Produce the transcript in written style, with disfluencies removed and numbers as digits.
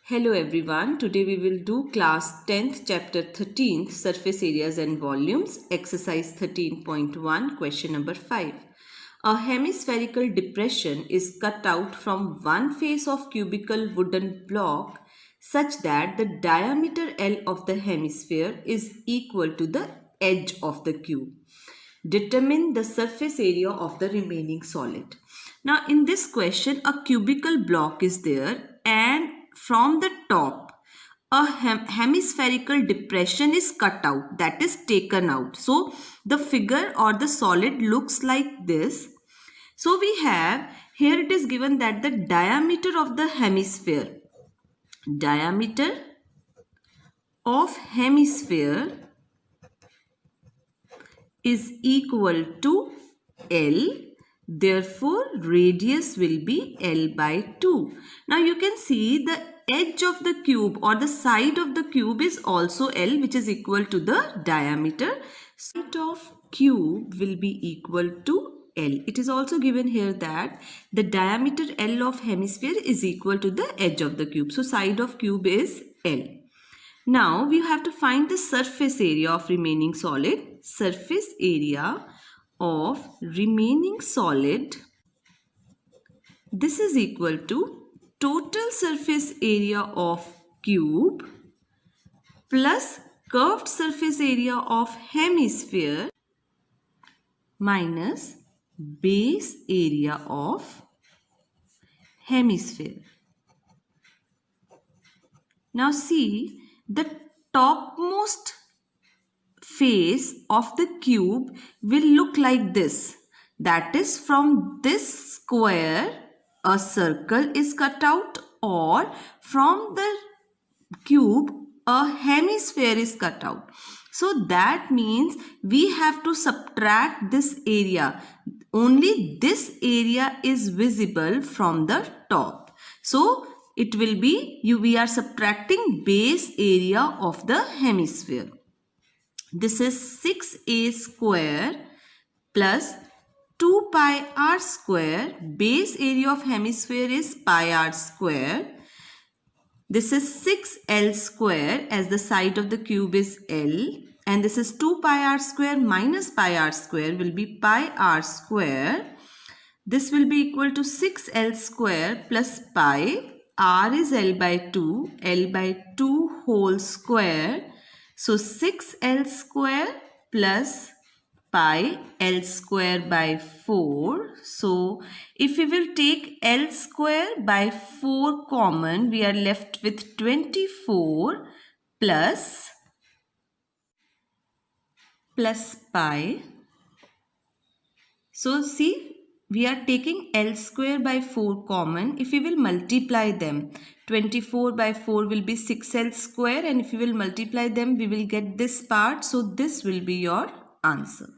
Hello everyone, today we will do class 10th chapter 13th surface areas and volumes exercise 13.1 question number 5. A hemispherical depression is cut out from one face of cubical wooden block such that the diameter L of the hemisphere is equal to the edge of the cube. Determine the surface area of the remaining solid. Now in this question a cubical block is there and from the top a hemispherical depression is cut out, that is taken out. So the figure or the solid looks like this. So we have here it is given that the diameter of the hemisphere is equal to L. Therefore, radius will be L by 2. Now, you can see the edge of the cube or the side of the cube is also L, which is equal to the diameter. Side of cube will be equal to L. It is also given here that the diameter L of hemisphere is equal to the edge of the cube. So, side of cube is L. Now, we have to find the surface area of remaining solid. Surface area of remaining solid, this is equal to total surface area of cube plus curved surface area of hemisphere minus base area of hemisphere. Now see, the topmost face of the cube will look like this. That is, from this square a circle is cut out, or from the cube a hemisphere is cut out. So that means we have to subtract this area. Only this area is visible from the top. So it will be, we are subtracting base area of the hemisphere. This is 6a square plus 2 pi r square. Base area of hemisphere is pi r square. This is 6l square as the side of the cube is L. And this is 2 pi r square minus pi r square will be pi r square. This will be equal to 6l square plus pi. R is L by 2. L by 2 whole square. So 6L square plus pi L square by 4. So if we will take L square by 4 common, we are left with 24 plus pi. So see, we are taking L square by 4 common. If we will multiply them, 24 by 4 will be 6L square, and if we will multiply them, we will get this part. So this will be your answer.